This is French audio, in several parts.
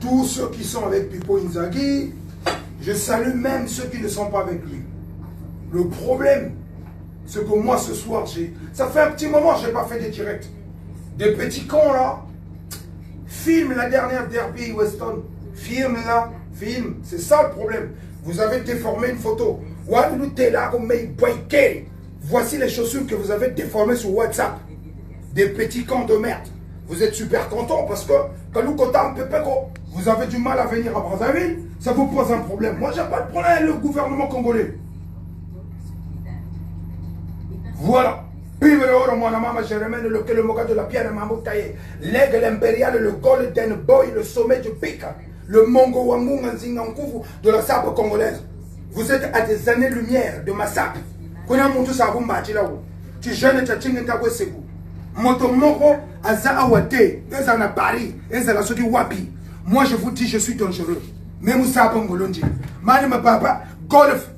tous ceux qui sont avec Pipo Inzaghi. Je salue même ceux qui ne sont pas avec lui. Le problème, c'est que moi ce soir, ça fait un petit moment que je n'ai pas fait des directs. Des petits cons là, filme la dernière Derby Weston. Filme là, filme. C'est ça le problème. Vous avez déformé une photo. Voici les chaussures que vous avez déformées sur WhatsApp. Des petits cons de merde. Vous êtes super contents parce que vous avez du mal à venir à Brazzaville. Ça vous pose un problème. Moi, j'ai pas de problème avec le gouvernement congolais. Voilà. Le moga de la pierre Mamoutaye. L'aigle impérial, le golden boy, le sommet du pic. Le Mongo Wamunga Nzingankuvu de la sabre congolaise. Vous êtes à des années-lumière de ma sabre. Kuna muntu sabumba chilawo. Tu jeune tchatchinga ngabwe sebu. Moto moko aza awate, ezana Paris, ezala soki wapi. Moi je vous dis je suis dangereux. Même Sabo Ngolonji. Mani ma papa, golf.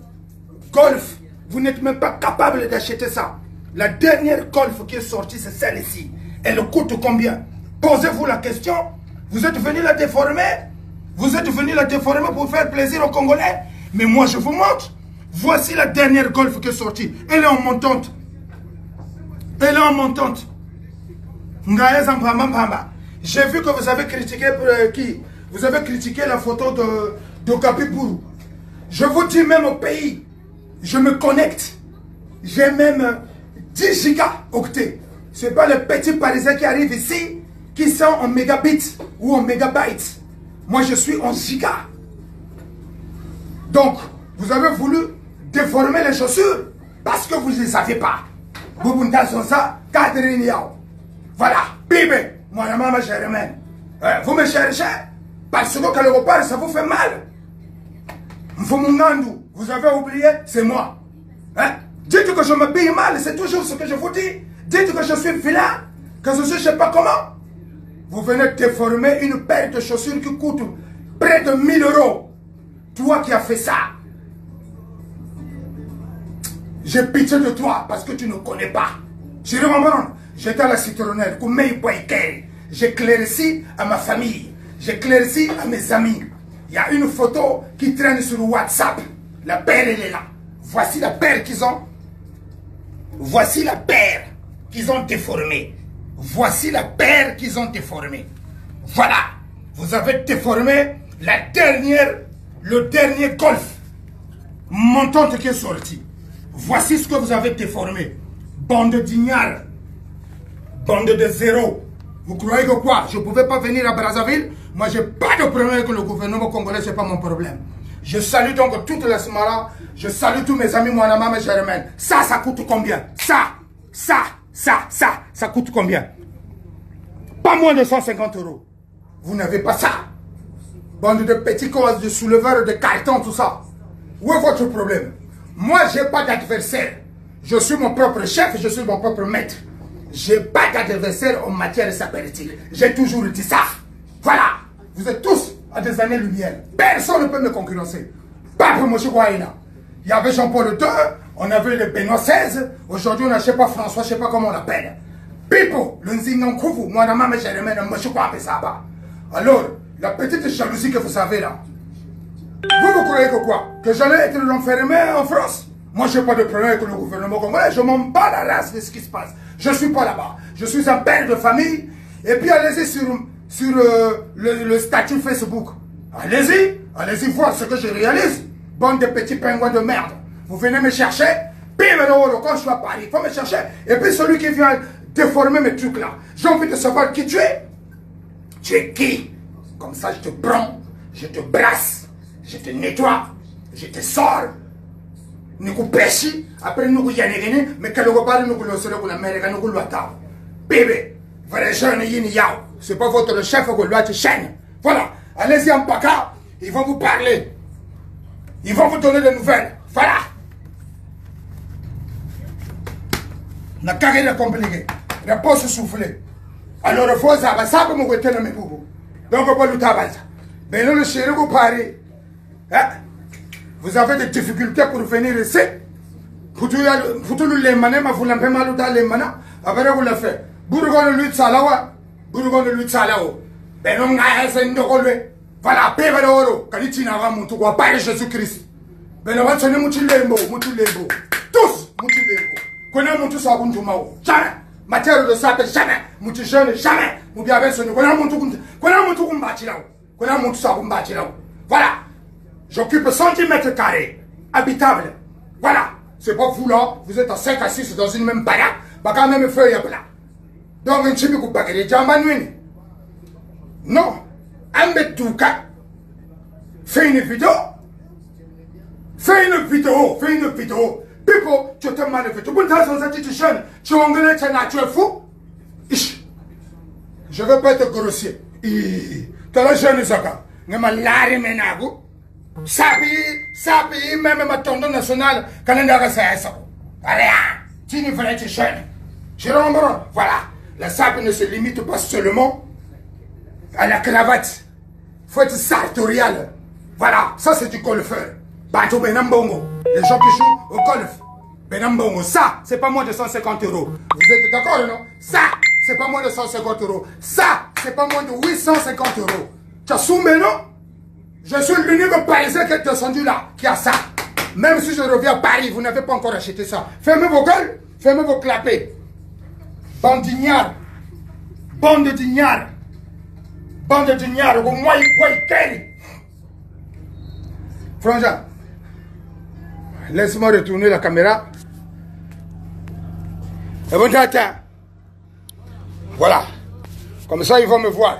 Golf. Vous n'êtes même pas capable d'acheter ça. La dernière golf qui est sortie, c'est celle-ci. Elle coûte combien? Posez-vous la question. Vous êtes venu la déformer? Vous êtes venu la déformer pour faire plaisir aux Congolais? Mais moi je vous montre. Voici la dernière golf qui est sortie. Elle est en montante. Elle est en montante. J'ai vu que vous avez critiqué qui? Vous avez critiqué la photo de Kapipourou. Je vous dis même au pays, je me connecte. J'ai même 10 gigaoctets. Ce n'est pas les petits Parisiens qui arrivent ici qui sont en mégabits ou en mégabytes. Moi, je suis en giga. Donc, vous avez voulu déformer les chaussures parce que vous ne les savez pas. Voilà. Bébé, moi, la maman, je remène. Vous me cherchez parce que quelque part, ça vous fait mal. Vous avez oublié, c'est moi. Hein? Dites que je me paye mal, c'est toujours ce que je vous dis. Dites que je suis vilain, que je suis je ne sais pas comment. Vous venez déformer une paire de chaussures qui coûte près de 1000 €. Toi qui as fait ça. J'ai pitié de toi parce que tu ne connais pas. J'étais à la citronnelle. J'éclaircis à ma famille. J'éclaircis à mes amis. Il y a une photo qui traîne sur WhatsApp. La paire, elle est là. Voici la paire qu'ils ont. Voici la paire qu'ils ont déformée. Voici la paire qu'ils ont déformée. Voilà. Vous avez déformé le dernier golf montante qui est sorti. Voici ce que vous avez déformé. Bande d'ignards. Bande de zéro. Vous croyez que quoi? Je ne pouvais pas venir à Brazzaville? Moi, je n'ai pas de problème avec le gouvernement congolais, ce n'est pas mon problème. Je salue donc toute la Smara. Je salue tous mes amis, moi, maman, Germaine. Ça coûte combien? Ça coûte combien? Pas moins de 150 €. Vous n'avez pas ça. Bande de petits causes, de souleveurs, de cartons, tout ça. Où est votre problème? Moi, je n'ai pas d'adversaire. Je suis mon propre chef, je suis mon propre maître. Je n'ai pas d'adversaire en matière sapéritique. J'ai toujours dit ça. Voilà. Vous êtes tous à des années-lumière. Personne ne peut me concurrencer. Pas pour M. Gouaïna. Il y avait Jean-Paul II, on avait le Benoît XVI. Aujourd'hui, on n'a pas François, je ne sais pas comment on l'appelle. Pipo, le Nzingankuvu, moi, maman, je remène M. Gouaïna. Alors, la petite jalousie que vous avez là. Vous croyez que quoi? Que j'allais être l'enfermé en France? Moi, je n'ai pas de problème avec le gouvernement congolais. Je m'en bats la race de ce qui se passe. Je ne suis pas là-bas. Je suis un père de famille. Et puis, allez-y sur le statut Facebook. Allez-y voir ce que je réalise. Bande de petits pingouins de merde. Vous venez me chercher. Puis, quand je suis à Paris, il faut me chercher. Et puis, celui qui vient déformer mes trucs là. J'ai envie de savoir qui tu es. Tu es qui? Comme ça, je te prends, je te brasse, je te nettoie, je te sors. Nous pêchons, après nous yanegene, mais quand nous parlons, nous le serons pour l'Amérique, nous le attendons. Bébé, vrai jeune yin yao, c'est pas votre chef qui doit te chaîne. Voilà, allez-y en Paka, ils vont vous parler. Ils vont vous donner des nouvelles. Voilà. Na carré de compliqué. Réponse soufflée. Alors, il faut savoir ça comme vous êtes dans mes boubous. Donc, on peut le travailler. Mais là, le chéri, vous parlez. Hein? Vous avez des difficultés pour venir ici. Vous le mané, mais vous l'avez mal dans les manas. Après, vous le faites. Bourgon de lutte salawa. Bourgon de lutte salawa. Ben, on a un de relevé. Voilà, peba de oro. Quand il n'a pas mon tour, Père Jésus-Christ. Ben, on va tenir mon lembo. Tous, mon lembo. Connais mon tout ça, mon tout mao. Jamais. Matière de ça, jamais. Mon tout jeune, jamais. Mon bien avec son. Connais mon tout combattu là. Connais mon tout ça, combattu là. Voilà. J'occupe centimètres carrés. Habitable. Voilà. C'est pas vous là. Vous êtes à 5 à 6 dans une même baraque. Bah, quand même, feuille à plat. Donc, un chibi coup bagay de jamba nuini. Non. Ambet Douka. Fais une vidéo. Fais une vidéo. People, tu te manifestes. Tu peux dans cette institution. Tu es anglais, tu es fou. Je ne veux pas être grossier. Tu es la jeune Zaka. Je me lari menago. Sapi, même ma tonton national. Canada, c'est ça. Allez, tu ne veux pas être jeune. Je remets. Voilà. La sape ne se limite pas seulement à la cravate. Il faut être sartorial. Voilà, ça c'est du golfeur. Bateau Benambongo. Les gens qui jouent au golf. Benambongo, ça, c'est pas moins de 150 €. Vous êtes d'accord, non? Ça, c'est pas moins de 150 €. Ça, c'est pas moins de 850 €. Tu as soumé, non? Je suis l'unique Parisien qui est descendu là, qui a ça. Même si je reviens à Paris, vous n'avez pas encore acheté ça. Fermez vos gueules, fermez vos clapets. Bande d'ignards. Bande d'ignards. Bande d'ignards. Au moins, Frangin, laisse-moi retourner la caméra. Et bon, voilà. Comme ça, ils vont me voir.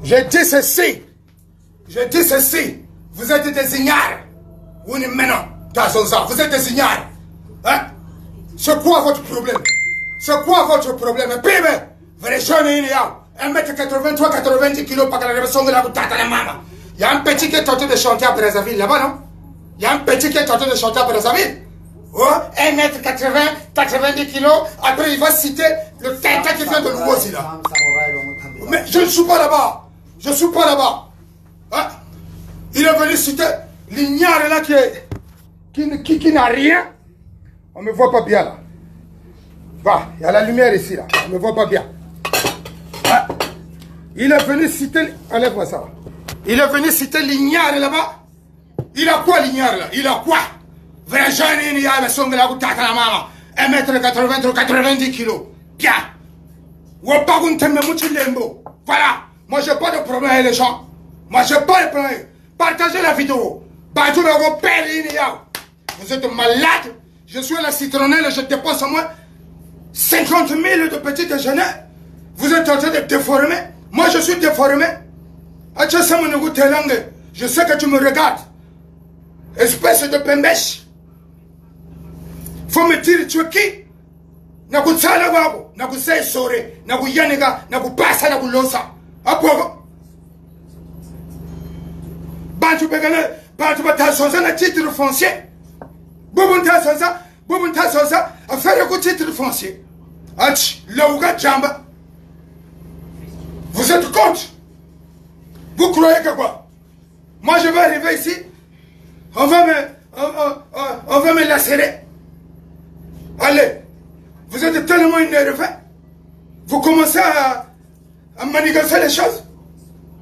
J'ai dit ceci. Vous êtes des ignares. Oui, mais non. Vous êtes des ignares. Hein? C'est quoi votre problème? C'est quoi votre problème? Bébé, vrai jeune, il y a 1m83, 90 kg par la révolution de la boutade à la maman. Il y a un petit qui est tenté de chanter à Brazzaville là-bas, non? Il y a un petit qui est tenté de chanter à Brazzaville. Oh, 1m80, 90 kg. Après, il va citer le tata qui vient de Louosi là. Mais je ne suis pas là-bas. Hein? Il est venu citer l'ignare là qui n'a rien. On ne me voit pas bien là. Va, il y a la lumière ici là. On ne me voit pas bien. Hein? Il est venu citer. Enlève-moi ça. Il est venu citer l'ignare là-bas. Il a quoi l'ignare là? Il a quoi? Vrai jeune, il y a le son de la boutade à la maman. 1m80, 90 kg. Bien. Voilà. Moi, je n'ai pas de problème avec les gens. Moi, je n'ai pas de problème. Partagez la vidéo. Vous êtes malade. Je suis à la citronnelle et je dépense au moins 50 000 de petits déjeuners. Vous êtes en train de déformer. Moi, je suis déformé. Je sais que tu me regardes. Espèce de pembèche. Faut me dire tu es qui? Naku tsala wabo, naku say sore, naku yanega, naku pasa, naku losa. Apogo. Bantu begale, bantu bata sonsa na titre foncier. Bobunta sonsa, affaire ko titre foncier. Ach, lauga jamba. Vous êtes contre? Vous croyez que quoi? Moi je vais arriver ici, on va me lacérer. Allez, vous êtes tellement énervé, vous commencez à manigancer les choses.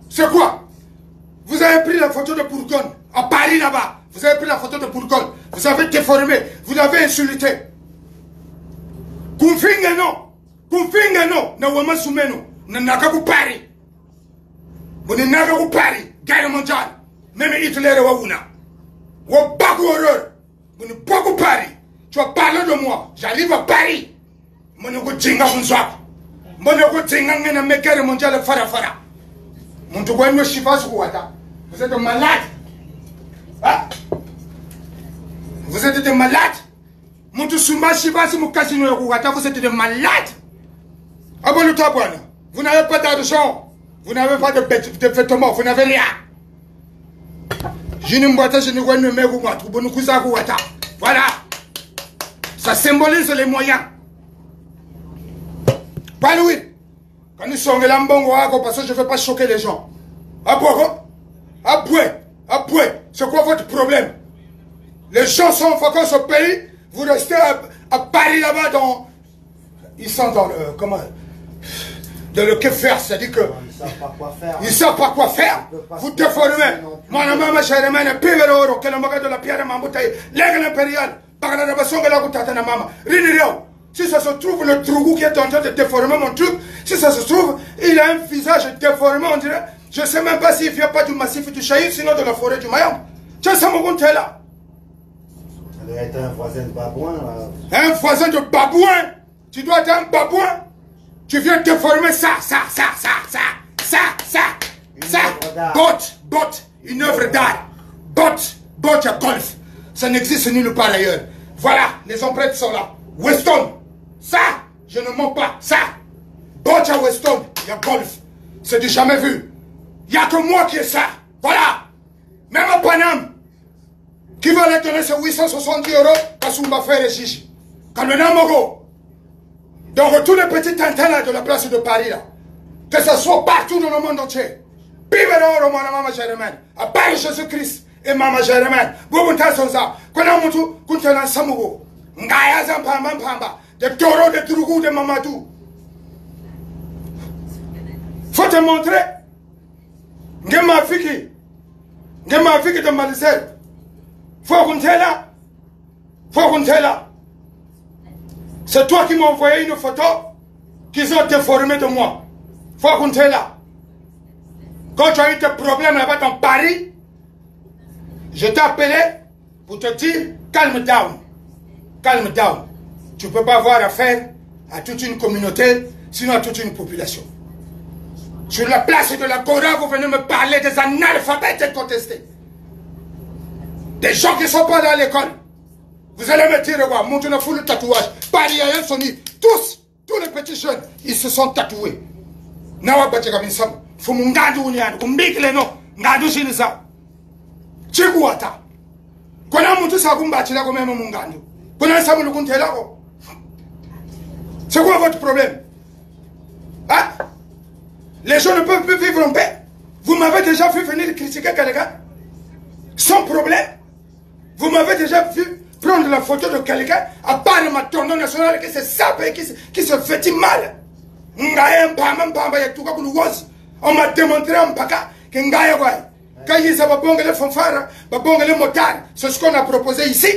C'est quoi? Vous avez pris la photo de Bourgogne, à Paris là-bas. Vous avez pris la photo de Bourgogne, vous avez déformé, vous l'avez insulté. Kumfinga no, na wama sumeno, na nakaku Paris. Vous n'avez nakaku Paris, guerre mondiale. Même Hitler wa una. Wa baku horreur. Vous n'avez pas Paris. Tu vas parler de moi. J'arrive à Paris. Vous êtes malade. Hein? Vous êtes des malades. Vous êtes des malades. Vous n'avez pas d'argent. Vous n'avez pas de vêtements. Vous n'avez rien. Voilà. Ça symbolise les moyens. Pas Louis. Quand nous sommes là, parce que je ne veux pas choquer les gens. Après, c'est quoi votre problème? Les gens sont en vacances au pays, vous restez à Paris là-bas dans... Ils sont dans le... Comment? de le que faire, c'est-à-dire que Ils ne savent pas quoi faire. Ils ne savent pas quoi faire. Vous déformez. Mon maman, chère mère, pivero, que le maga de la pierre mamboutaï, l'aigle impérial, par la révélation de la goutata na maman. Rinireo. Si ça se trouve, le trou qui est en train de déformer mon truc, si ça se trouve, il a un visage déformé, on dirait. Je ne sais même pas s'il ne vient pas du massif du Chaïf, sinon de la forêt du Mayam. Tiens, ça me là. Ça doit être un voisin de babouin, là. Un voisin de babouin. Tu dois être un babouin. Tu viens déformer ça. Bot, une œuvre d'art. Bot à golf. Ça n'existe nulle part ailleurs. Voilà, les empreintes sont là. Weston, ça, je ne mens pas. Ça, bot à Weston, il y a golf. C'est du jamais vu. Il n'y a que moi qui ai ça. Voilà. Même à Paname, qui va leur donner ces 870 € parce qu'on va faire les chiches. Comme le Namogo. Donc tous les petits tantins là de la place de Paris là, que ce soit partout dans le monde entier, Pibero mon maman Jérémène, à part Jésus-Christ et maman Jérémène, Boubunta Sonza, Konamutu, Kuntana Samugo, Ngaya Zampamba Pamba, de Toro de Trougou de Mamadou. Faut te montrer. Ngema Fiki de Malisel. Faut qu'on là. C'est toi qui m'as envoyé une photo qu'ils ont déformée de moi. Faut qu'on là. Quand tu as eu des problèmes là-bas dans Paris, je t'ai appelé pour te dire calme down. Calme down. Tu ne peux pas avoir affaire à toute une communauté, sinon à toute une population. Sur la place de la Gora, vous venez me parler des analphabètes incontestés. Des gens qui ne sont pas dans l'école. Vous allez me dire, regarde, montre une foule de tatouages. Paris, Sony, tous les petits jeunes, ils se sont tatoués. Nawa Batega Minsam, Fumungandu Unian, Kumbikileno, Nadu Shinisa. Chiguata. Kona Mutu Sagumba Chilago même Mungandu. Kona Samu Kuntelago. C'est quoi votre problème? Hein? Les gens ne peuvent plus vivre en paix. Vous m'avez déjà vu venir critiquer quelqu'un sans problème. Vous m'avez déjà vu prendre la photo de quelqu'un à part ma tournée nationale qui se sape et qui se fait mal. On m'a démontré en paka que Ngaya Wai. Quand ils avaient bon les fanfares, bon les motards, c'est ce qu'on a proposé ici.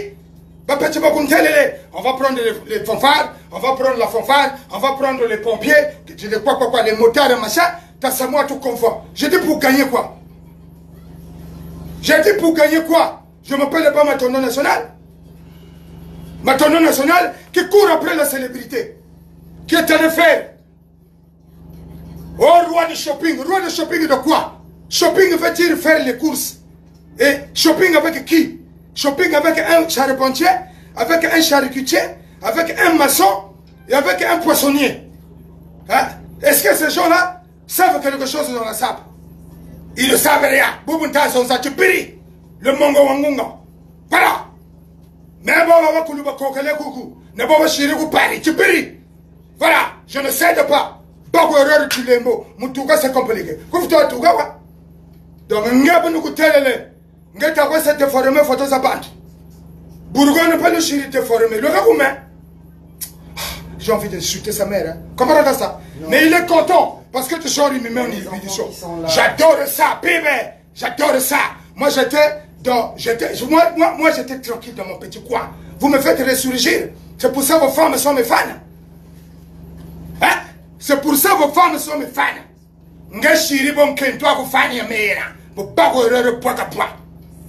On va prendre les fanfares, on va prendre la fanfare, on va prendre les pompiers, les motards et machin. T'as moi tout confort. J'ai dit pour gagner quoi? J'ai dit pour gagner quoi? Je ne m'appelle pas ma tournée nationale. Ma tournée nationale qui court après la célébrité. Qui est allé faire. Oh, roi de shopping. Roi de shopping de quoi? Shopping veut dire faire les courses. Et shopping avec qui? Shopping avec un charpentier, avec un charcutier, avec un maçon et avec un poissonnier. Hein? Est-ce que ces gens-là savent quelque chose dans la sable? Ils ne savent rien. Boubunta Sonza Tupiri. Le Mongo Wangunga. Voilà. Mais Baba Kuluba Kokele Kuku. Ne Baba Shiriku Pari. Tupiri. Voilà. Je ne cède pas. Bako erreur tu les mots. Moutuga c'est compliqué. Koufto Tuga wa. Donc, Ngabu Kutelele. Ngeta wa s'est déformé photo sa bande. Bourgogne ne peut le chéri déformé. Le Ragoumé. J'ai envie de chuter sa mère. Hein. Comment on a ça? Non. Mais il est content. Parce que tu sors, il me met en émission. J'adore ça, bébé. J'adore ça. Moi, j'étais tranquille dans mon petit coin. Vous me faites ressurgir. C'est pour ça que vos femmes sont mes fans. Hein? C'est pour ça que vos femmes sont mes fans.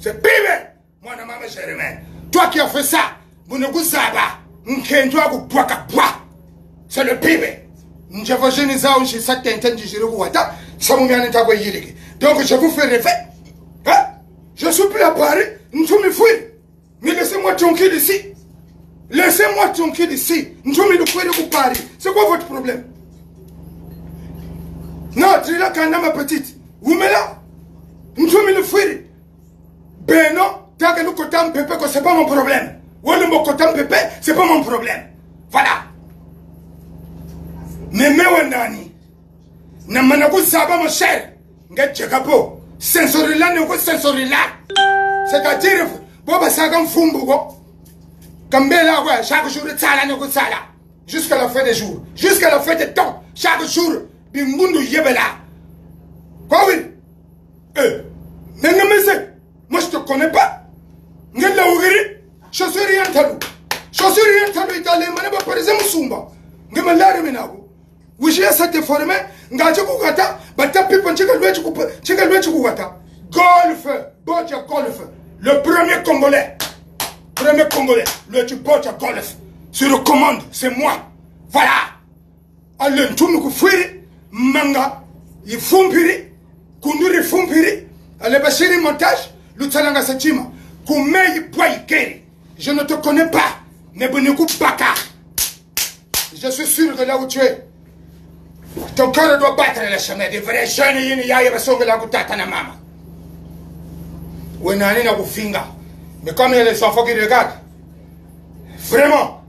C'est bébé. Moi, je m'appelle Jérémène. Toi qui as fait ça, vous ne vous savez pas. C'est le bébé. Donc je vous fais rêver. Hein? Je suis plus à Paris. Nous sommes fuir. Mais laissez-moi tranquille ici. Laissez-moi tranquille ici. Nous sommes fuir Paris. C'est quoi votre problème? Non, tu es là quand ma petite. Vous me là. Nous sommes fuir. Ben non, tant que nous cotons pépé, c'est pas mon problème. Ou le mot cotons pépé, c'est pas mon problème. Voilà. Mais nani na manaku saba mon cher nga chekapo sensorila ne ko sensorila c'est-à-dire boba sagam fumbu go kambela wa chaque jour tsala ne ko tsala jusqu'à la fin des jours, jusqu'à la fin des temps, chaque jour Bingundu Yebela. Quoi oui? Moi je te connais pas. Ngela Ougiri. Chaussure rien talou. Chaussure rien talou italien. Manaba par exemple Sumba. Ngema lari menago. Oui j'ai ça te formé. Ngaje Kugata. Bata pipo cheka lwechi Kugata. Golf. Bocha golf. Le premier Congolais. Premier Congolais. Le Bocha golf. Sur commande. C'est moi. Voilà. Allez, tout nous couffrir. Manga. Il fumpiri. Kunduri fumpiri. Allez, bachiri montage. L'Utsalanga Satima. Koumei Boy Keri. Je ne te connais pas. Nebuniku Baka. Je suis sûr que là où tu es, ton cœur doit battre le chemin des vrais jeunes. Il y a une personne qui a goûté à maman. Mais comme il y a les enfants qui regardent, vraiment,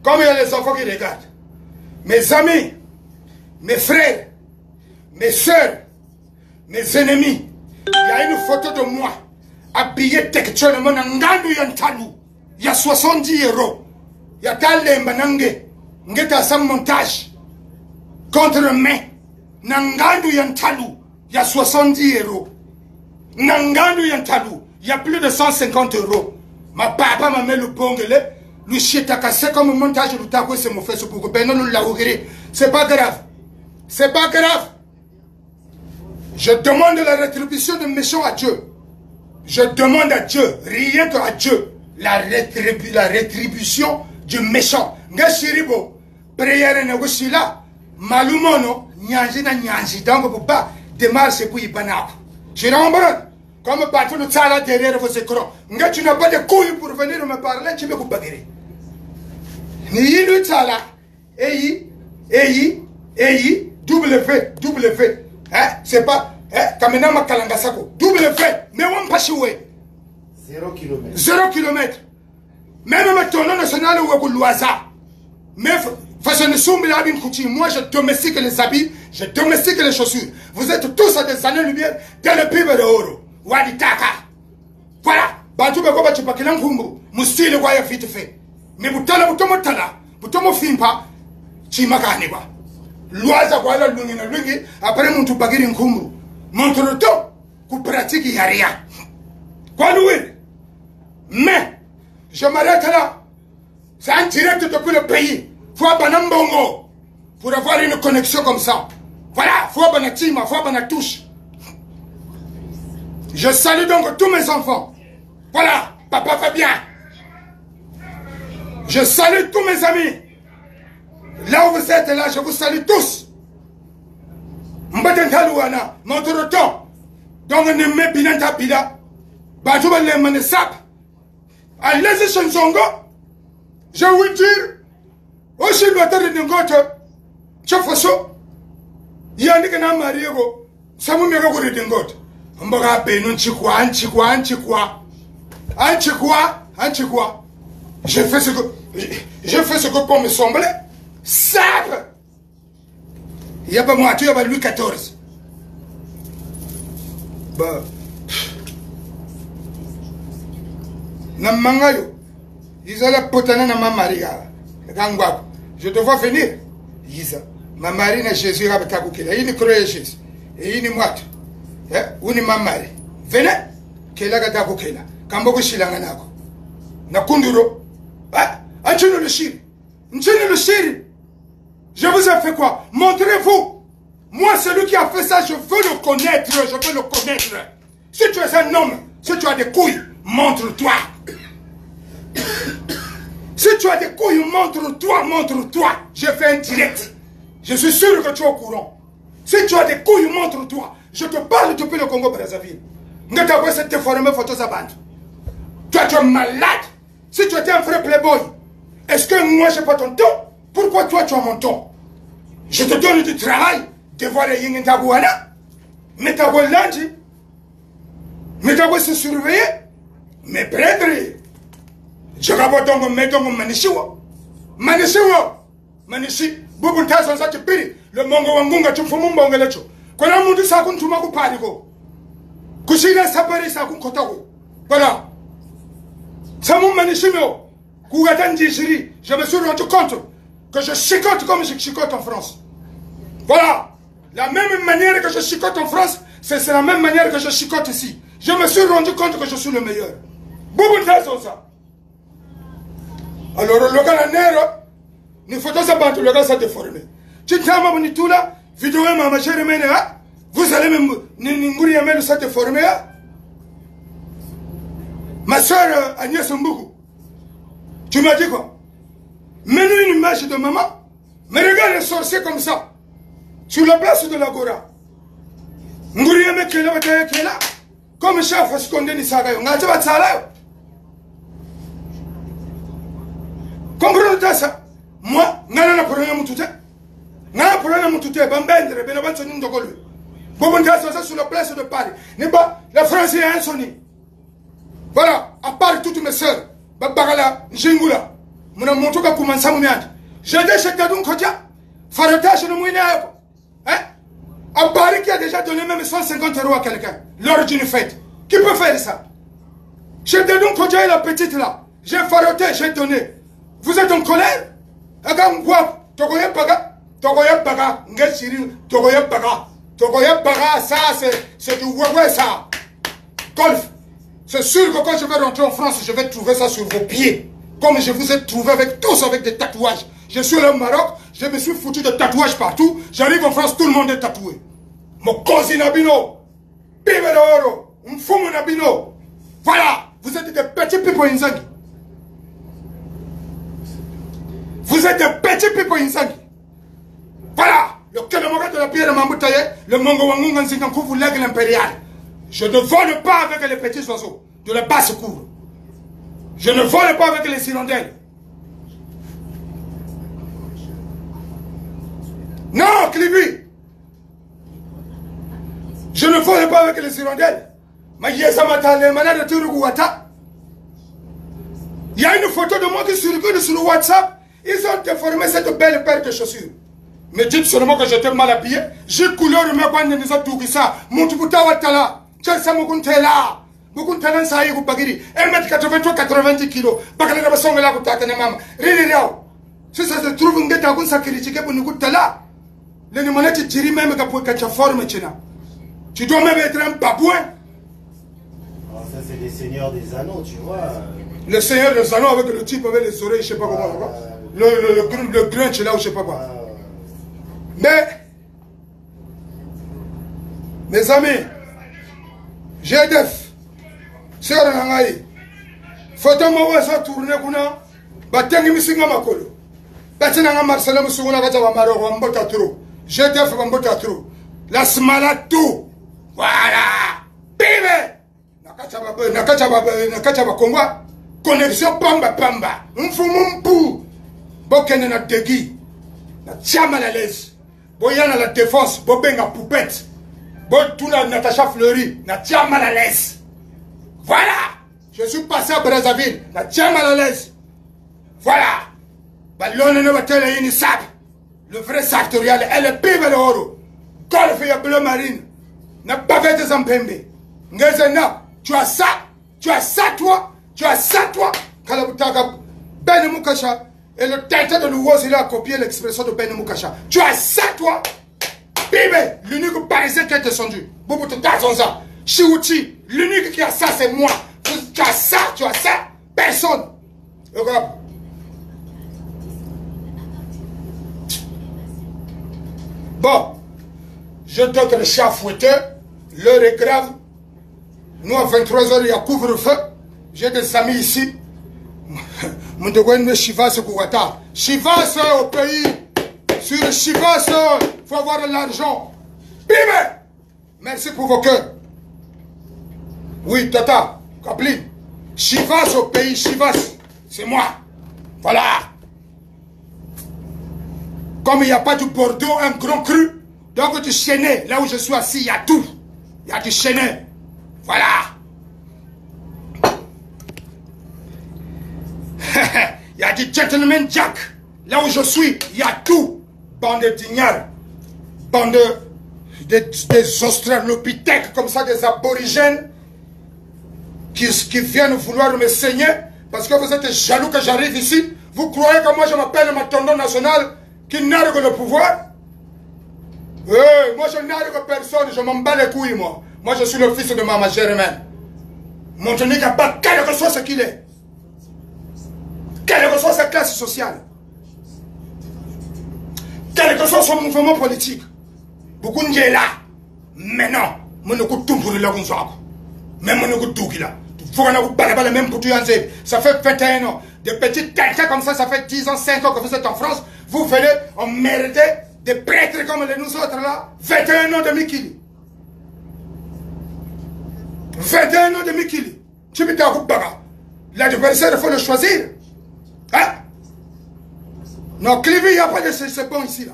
comme il y a les enfants qui regardent, mes amis, mes frères, mes soeurs, mes ennemis, il y a une photo de moi habillé textuellement dans Ngandu Yantalou. Il y a 70 euros. Il y a Talé Manange. Ngeta sans montage. Contre main. Nangandu Yantalou. Il y a 70 euros. Nangandu Yantalou. Il y a plus de 150 euros. Ma papa m'a mis le bongele. Le chita cassé comme montage de Tago, c'est mon fils pour que Beno nous l'a ouvert. C'est pas grave. C'est pas grave. Je demande la rétribution de méchants à Dieu. Je demande à Dieu, rien que à Dieu, la rétribution du méchant. Ngashiribo, prière négociela, malumono, nyanji na nyanji, donc pour pas démarrer pour y banab. Je l'embrasse. Comme partout le tsala derrière vos écrans. Nga tu n'as pas de couilles pour venir me parler, tu me coupes baguer. Ni le tsala, W. Hein? C'est pas, hein? Kamena Makalangasako. W, mais on pas choué. 0 km. 0 km. Même maintenant, national ou au loisa. Mais, façon de soumir à Binkouti, moi je domestique les habits, je domestique les chaussures. Vous êtes tous à des années-lumière dans le pibe de oro. Waditaka. Voilà. Bantu beko bachi pakilan kumbu. Mustile kwa ya vite fait. Mais butala butomo fimpa. Chimakani ba. Loisa kwa la lungi na lungi. Après muntu bagiri nkumbu. Montre le temps. Ku pratique y a rien. Quoi louer? Mais, je m'arrête là. C'est en direct depuis le pays. Faut un bongo. Pour avoir une connexion comme ça. Voilà. Faut un tima, faut un touche. Je salue donc tous mes enfants. Voilà, papa Fabien. Je salue tous mes amis. Là où vous êtes là, je vous salue tous. Mbatengalouana, montre temps. Donc ne me binanta pila. Bajouba le manesap. Allez-y chansongo. Je vous dire. Aussi le terre de Ngote. Chafoso. Yannick na mariego. Samu mega go de Ngote. Mbaga benon chikwa. Je fais ce que pour me sembler. Sap. Il n'y a pas moi, tu as Louis XIV. Bah. Namangayo. Ils ont la potana na ma maria. Je te vois venir. Isa. Ma marie na Jésus rabatakukela. Il ne croyait Jésus. Et il ne moite. Uni mamari. Venez. Kela gatako kela. Kamboko shilanga nako. Nakunduro. Anchino le shiri. Nchino le shiri. Je vous ai fait quoi? Montrez-vous. Moi, celui qui a fait ça, je veux le connaître. Je veux le connaître. Si tu es un homme, si tu as des couilles, montre-toi. Si tu as des couilles, montre-toi. J'ai fait un direct. Je suis sûr que tu es au courant. Si tu as des couilles, montre-toi. Je te parle depuis le Congo-Brazzaville. Ne t'as pas cette déformée photo à bande. Toi, tu es malade. Si tu étais un vrai playboy, est-ce que moi, j'ai pas ton temps? Pourquoi toi, tu as mon temps? Je te donne du travail. De voir les ying tabouana. Mais t'as beau lundi. Mais t'as beau se surveiller. Mais prendre. Je vais donc mettre mon manishiwa. Manishi. Boubou tason sa piri. Le mongo wangunga chumfumu mbongelecho. Kona mundu sa kun tumaku pariko. Kushina sapari sa kun kotaku. Voilà. Samou manishimio. Kougatanji shiri. Je me suis rendu compte que je chicote comme je chicote en France. Voilà. La même manière que je chicote en France, c'est la même manière que je chicote ici. Je me suis rendu compte que je suis le meilleur. Boubou ça. Alors, le gars, la nero, il faut que ça batte, le gars, ça déformé. Tu t'as ma tout là, vidéo, ma chérie, vous allez me mourir, mais ça déformé. Ma soeur Agnès Mboukou, tu m'as dit quoi? Mets-nous une image de maman, mais regarde les sorciers comme ça, sur la place de l'Agora. Mourir, mais qui est là, comme chef, parce qu'on dit ça, on a dit ça. Comprenez ça? Moi, je n'ai pas de problème. Je n'ai pas de problème. Je n'ai pas de problème. Je sur la place de Paris. La France est un sonné. Voilà, à part toutes mes soeurs, Babagala, Jingula, mon amour a commencé à me dire. J'ai dit chez Kadun Kodia, Farotage de Mouina. Hein? À Paris qui a déjà donné même 150 € à quelqu'un, lors d'une fête. Qui peut faire ça? Chez Kadun Kodia et la petite là, j'ai faroté, j'ai donné. Vous êtes en colère? Agam Boab, Togoya Baga, Ngeshiri, Togoya Baga, ça c'est du Huawei ça. Golf. C'est sûr que quand je vais rentrer en France, je vais trouver ça sur vos pieds. Comme je vous ai trouvé avec tous avec des tatouages. Je suis là au Maroc, je me suis foutu de tatouages partout. J'arrive en France, tout le monde est tatoué. Mon cousin Nabino, Pibe de Oro, Mfumu Nabino. Voilà, vous êtes des petits people Inzaghi. Vous êtes des petits people Inzaghi. Voilà, le Kenamoga de la pierre de Mamboutaye, le Mongo Wangungan Zingankou, vous l'aigle impérial. Je ne vole pas avec les petits oiseaux de la basse cour. Je ne vole pas avec les hirondelles. Non, Clivi. Je ne vole pas avec les hirondelles. Mais il y a une photo de moi qui circule sur le WhatsApp. Ils ont déformé cette belle paire de chaussures. Mais dites seulement que j'étais mal habillé. J'ai couleur de ma bande de Zatougissa. Mon Tuputa Watala. Tchelsa Mukuntela. Mukuntela Saï ou Bagiri. 1m83-90 kg. Bagala Basson et la Koutaka Mam. Riri Rao. Si ça se trouve, on est en sécurité pour nous Koutala. Les numéros tu dis même que tu as forme. Tu dois même être un babouin. Ça, c'est les seigneurs des anneaux, tu vois. Le seigneur des anneaux avec le type avec les oreilles, je sais pas comment. Le grunch là ou je sais pas quoi. Mais, mes amis, GDF, Sœur Nangaï, photo moi ça tourner kuna, batengi misinga makolo. Batinanga Marcelo Musunguna Kajawa Maro, Wambota Trou. GDF Wambota Trou. La smala tout. Voilà. Bibe! Nakachaba Kongwa. Connexion Pamba Pamba. Mfumumpu. Bokene na degi. Na tiama la l'aise. Boyana la défense. Bobenga poupette. Tuna Natacha Fleury. Na tiama la l'aise. Voilà. Je suis passé à Brazzaville. Na tiama la l'aise. Voilà. Ballon ne va te la une sap. Le vrai sartorial. Elle est pibe le oro. Golf et bleu marine. Na bavette des empembe. Ngezena. Tu as ça. Tu as ça toi. Tu as ça toi. Kalabutaka. Ben Mukasha. Et le tête de l'Ouoz, il a copié l'expression de Ben Mukasha. Tu as ça, toi? Bébé, l'unique parisien qui est descendu. Bouboutou Tazonza. Chiouti, l'unique qui a ça, c'est moi. Tu as ça, personne. Regarde. Bon, je donne le chat fouetté. L'heure est grave. Nous, à 23 h, il y a couvre-feu. J'ai des amis ici. Chivas au pays. Sur Chivas, il faut avoir de l'argent. Bime! Merci pour vos cœurs. Oui, Tata, Kapli. Chivas au pays, Chivas. C'est moi. Voilà. Comme il n'y a pas du Bordeaux, un grand cru, donc du Chenet, là où je suis assis, il y a tout. Il y a du Chenet. Voilà. Il y a du Gentleman Jack. Là où je suis, il y a tout. Bande de dignares. Bande des australopithèques comme ça, des aborigènes qui viennent vouloir me saigner parce que vous êtes jaloux que j'arrive ici. Vous croyez que moi je m'appelle ma tendon nationale qui nargue le pouvoir? Moi, je n'arrive à personne, je m'en bats les couilles, moi. Moi, je suis le fils de Maman Germaine. Montenegro n'a pas, quel que soit ce qu'il est. Quelle que soit sa classe sociale. Quel que soit son mouvement politique. Beaucoup de gens là. Mais non, je ne peux pas là. Même je ne peux pas là. Il faut que même pour tout. Ça fait 21 ans. Des petits quelqu'un comme ça fait 10 ans, 5 ans que vous êtes en France. Vous venez emmerder des prêtres comme les nous autres là. 21 ans de Mikili. 21 ans de Mikili. Tu peux t'en bagarre. L'adversaire, il faut le choisir. Hein? Non, Clivi, il n'y a pas de c'est bon ici là.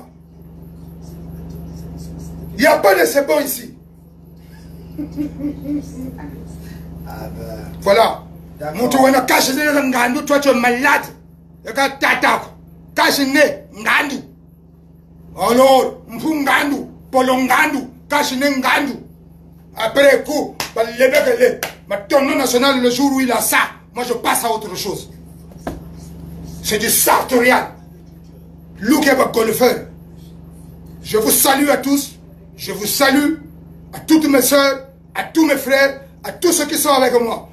Il n'y a pas de c'est bon ici. Ah ben... Voilà. Toi tu es malade. Alors, Mpungandu, Polongandu, Kashinengandu. Après coup, ma tonneau national, le jour où il a ça, moi je passe à autre chose. C'est du sartorial. Look at my golfeur. Je vous salue à tous. Je vous salue à toutes mes soeurs, à tous mes frères, à tous ceux qui sont avec moi.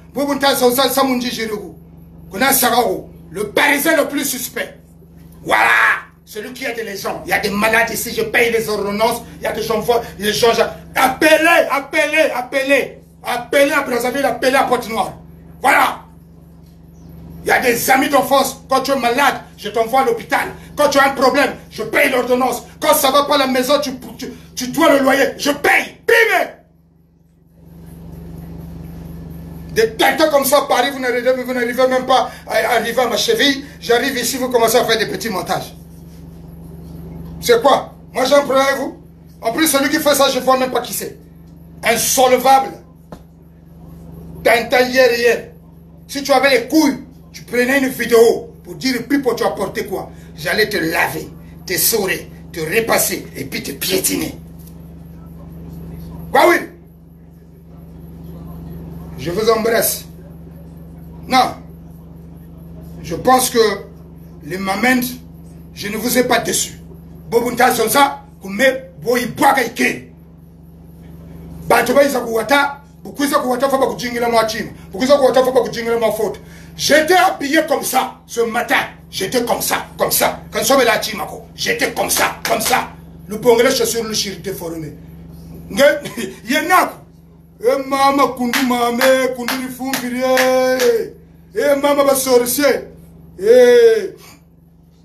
Le Parisien le plus suspect. Voilà. Celui qui aide les gens. Il y a des malades ici, je paye les ordonnances. Il y a des gens forts, des gens... Appelez à Brazzaville, appelez à Pointe-Noire. Voilà. Il y a des amis d'enfance. Quand tu es malade, je t'envoie à l'hôpital. Quand tu as un problème, je paye l'ordonnance. Quand ça ne va pas à la maison, tu dois le loyer. Je paye. Bim! Des têtes comme ça, Paris, vous n'arrivez même pas à arriver à ma cheville. J'arrive ici, vous commencez à faire des petits montages. C'est quoi? Moi j'ai un problème avec vous. En plus, celui qui fait ça, je ne vois même pas qui c'est. Insolvable. Hier. Si tu avais les couilles, tu prenais une vidéo pour dire Pipo, tu as porté quoi? J'allais te laver, te saurer, te repasser et puis te piétiner. Quoi, oui? Je vous embrasse. Non. Je pense que les mamans, je ne vous ai pas déçu. Bobunta son ça, comme boy boaka ike. Batoba isakuwata, bukuisa kuwata fa bakujingila mwa chima. Bukuisa kuwata fa bakujingila mwa faute. J'étais habillé comme ça ce matin. J'étais comme ça, comme ça. Quand je suis là chimako, j'étais comme ça, comme ça. Le bongole chaussure le chirité formé. Yenak. Mama kundu mame, kundu ni fumbiri. Mama ba sorcier.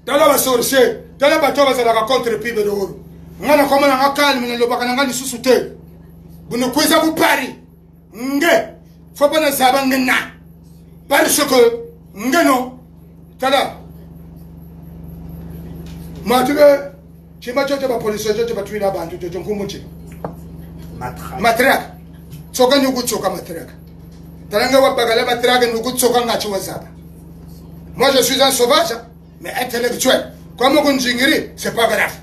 Dala ba sorcier. Dala ba toba za la contre pibe de oro. Ngana koma na calme na lobaka na ngani susute. Bunu kweza bu pari. Nge. Faut pas na zaba ngena. Parce que ngeno tala. Matuke chima chote ba police chote ba tuina bantu chote nkumuchi. Matraque. Tsoka nyugu tsoka matraque. Talanga wa bagala matraque nyugu tsoka ngachi wazaba. Moi je suis un sauvage mais intellectuel. Comme on jingiri, c'est pas grave.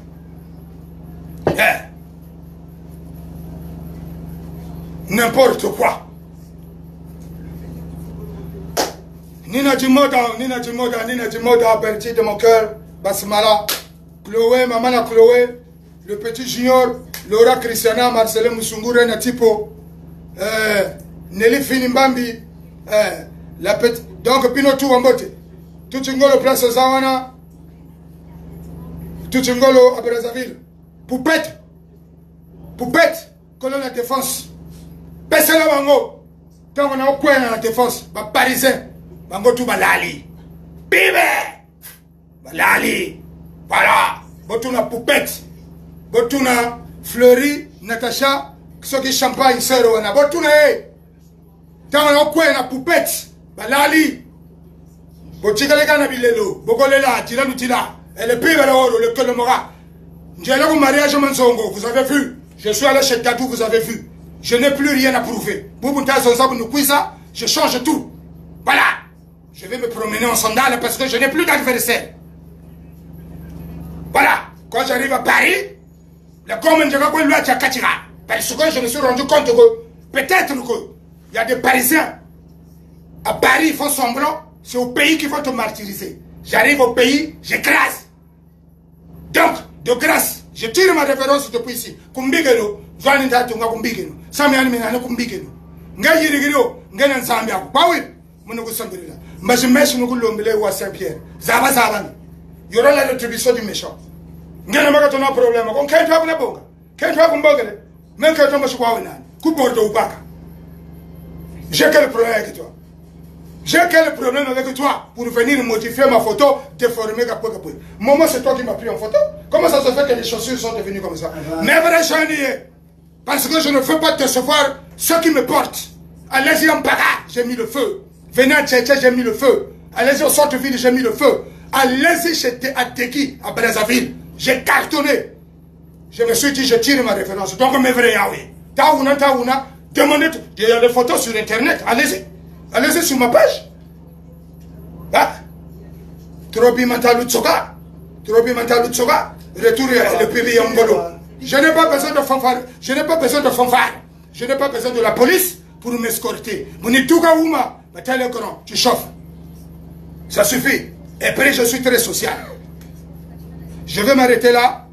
N'importe quoi. Nina Jimoda, Bertie de mon cœur, Basmala, Chloé, Mamana Chloé, le petit Junior, Laura Christiana, Marcelin Moussungure, Natipo, Nelly Finimbambi, la petite, donc Pinotou Ambote, tout le place aux Zawana, tout à Brazzaville, Poupette, colonne la défense, Pessela Bango, tant on a au point dans la défense, Parisien, Bango tout Balali, Bibe, Balali, voilà, Botuna Poupette, Botuna Fleury, Natacha, ceux qui champagne, Sero, Botuna, tant on a au point dans la Poupette, Balali, Botigalega Nabilelo, Bogolela, Tila. Et le pire le que le mora. J'ai allé au mariage au Manzongo, vous avez vu. Je suis allé chez Tatou, vous avez vu. Je n'ai plus rien à prouver. Je change tout. Voilà. Je vais me promener en sandales parce que je n'ai plus d'adversaire. Voilà. Quand j'arrive à Paris, le commune de Gagouloua Tchakatira. Parce que je me suis rendu compte que peut-être qu'il y a des Parisiens. À Paris, ils font semblant. C'est au pays qu'il faut te martyriser. J'arrive au pays, j'écrase. Donc, de grâce, Je tire ma référence depuis ici. Kumbigeno, Joanne Tatunga Kumbigeno, Samian Minana Kumbigeno. Nga Yirigino, Ganan Zambia, Power, Monogo Sambilla. Mais je mets sur le ou à Saint-Pierre. Zaba Zaban. Il y aura la rétribution du méchant. Ngana Magaton a problème. On can't have a bonga. Can't have a bonga. Même quand on m'a choisi, Coupe de Oubaka. J'ai quel problème avec toi? J'ai quel problème avec toi pour venir modifier ma photo, déformer Capo Capo? Maman, c'est toi qui m'as pris en photo. Comment ça se fait que les chaussures sont devenues comme ça? Mais vrai, j'en ai. Parce que je ne veux pas décevoir ceux qui me portent. Allez-y en para, j'ai mis le feu. Venez à Tchétché, j'ai mis le feu. Allez-y au centre-ville, j'ai mis le feu. Allez-y à Teki, à Brazzaville. J'ai cartonné. Je me suis dit, je tire ma référence. Donc, mes vrais Yahweh. Taouna, demandez. Il y a des photos sur Internet. Allez-y. Allez-y sur ma page. Ah. Trobi Mantalutsoga. Retour le pays en Golo. Je n'ai pas besoin de fanfare. Je n'ai pas besoin de la police pour m'escorter. Munitugaouma, tu chauffes. Ça suffit. Et après, je suis très social. Je vais m'arrêter là.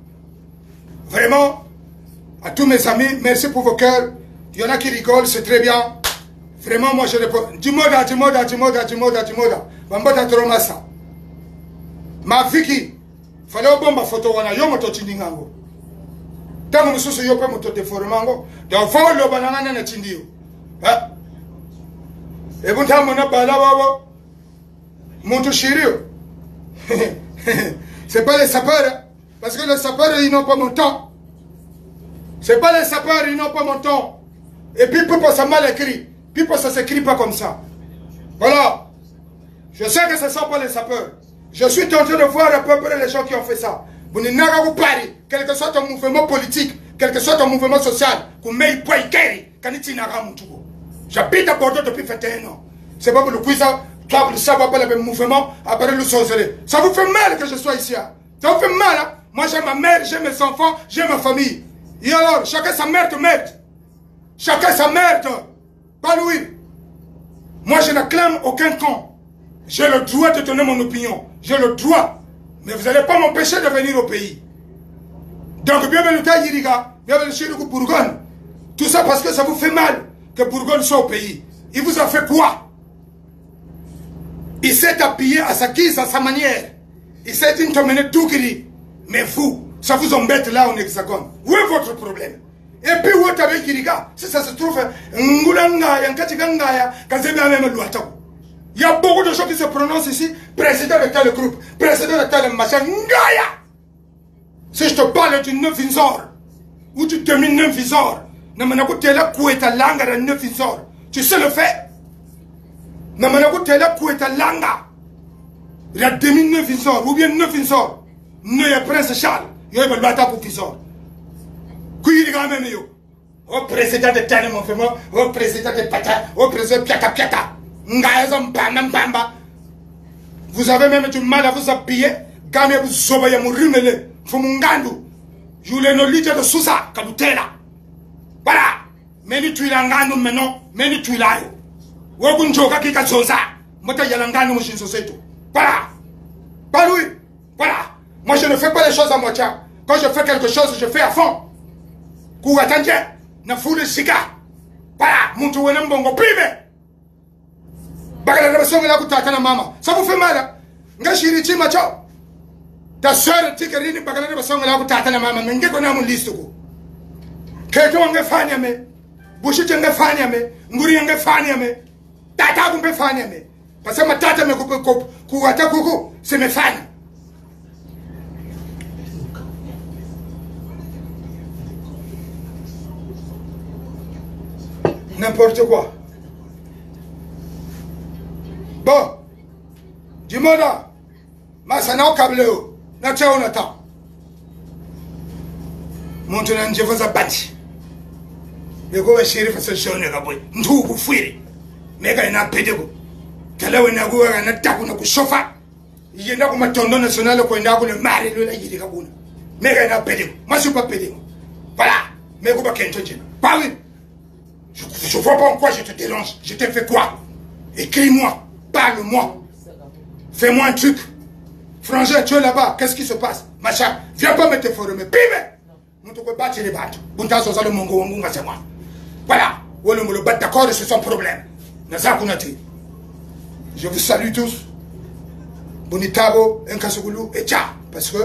Vraiment, à tous mes amis, merci pour vos cœurs. Il y en a qui rigolent, c'est très bien. Vraiment, moi je réponds. Dimoda. Bambota Tromasa. Ma Viki. Fallait au bon ma photo, wana yo moto tindingango. Tango mususu yo pe moto deformango. Donc, faut le banana na tindio. Hein? Et vous t'as mon bala babo. Monto chirio. C'est pas les sapeurs. Parce que les sapeurs, ils n'ont pas mon temps. C'est pas les sapeurs, ils n'ont pas mon temps. Et puis, pourquoi ça mal écrit? Puis, ça s'écrit pas comme ça. Voilà. Je sais que ce ne sont pas les sapeurs. Je suis tenté de voir à peu près les gens qui ont fait ça. Vous n'avez pas parlé. Quel que soit ton mouvement politique, quel que soit ton mouvement social, j'habite à Bordeaux depuis 21 ans. C'est pas pour le quiz, toi, vous savez pas le mouvement, après le sorcelé. Ça vous fait mal que je sois ici. Hein? Ça vous fait mal. Hein? Moi, j'ai ma mère, j'ai mes enfants, j'ai ma famille. Et alors, chacun sa merde merde. Chacun sa merde. Pas Louis. Moi, je n'acclame aucun camp. J'ai le droit de donner mon opinion. J'ai le droit. Mais vous n'allez pas m'empêcher de venir au pays. Donc, bienvenue à Yiriga, bienvenue chez le Bourgogne. Tout ça parce que ça vous fait mal que Bourgogne soit au pays. Il vous a fait quoi? Il s'est habillé à sa guise, à sa manière. Il s'est intiminé tout gris. Mais vous, ça vous embête là en Hexagone. Où est votre problème? Et puis, où est avec Yiriga? Si ça se trouve, il y a beaucoup de gens qui se prononcent ici, président de tel groupe, président de tel machin, Ngaya. Si je te parle du 9 Vinzor, ou du demi-9 Vinzor, tu sais le fait. Il y a demi-9 Vinzor, ou bien 9 Vinzor, ne prince Charles, il y a un pour Vinzor. Au président de tel mouvement, au président de Pata, au président de Piata. Vous avez même du mal à vous habiller. Gamé vous zobaya murimele. Fumungandu. Jule no lite de Sousa, Kalutela. Voilà. Meni tuilanganu maintenant. Meni tuilayo. Wogunjoka kika zosa. Mota yalanganu mushinso seto. Voilà. Pas lui. Voilà. Moi je ne fais pas les choses à moitié. Quand je fais quelque chose, je fais à fond. Kouatanje. Na foule sika. Voilà. Muntu wenembongo prive. Ça vous fait mal. Ta soeur tikerini bagala de basonga la kutata mama menge kona mu liste ko. Keto nga fanya me. Bushi nga fanya me. Nguri nga fanya me. Tata kumbe fanya me. Parce que ma tata me ku ata kuku c'est mes fans. N'importe quoi. Bon, dis-moi là, ma sana au câbleo, na tia on attend. Maintenant, je vous abattre. Le go chéri fa se shone ga boy. Ndu ku fuiri. Mega ina pedego. Kalawe na go na taku na ku sofa. Yenda ku matondo national ko ina ku le mari lo la yidi ka buna. Mega ina pedego. Moi je suis pas pédego. Voilà. Mais go ba kento jina. Pas oui. Je vois pas en quoi je te dérange. Je t'ai fait quoi? Écris-moi. Parle-moi. Fais-moi un truc. Frangin, tu es là-bas. Qu'est-ce qui se passe? Machin. Viens pas me te former. Pime! Voilà. D'accord, c'est son problème. Je vous salue tous. Bonitabo, Nkasugulu et Tcha. Parce que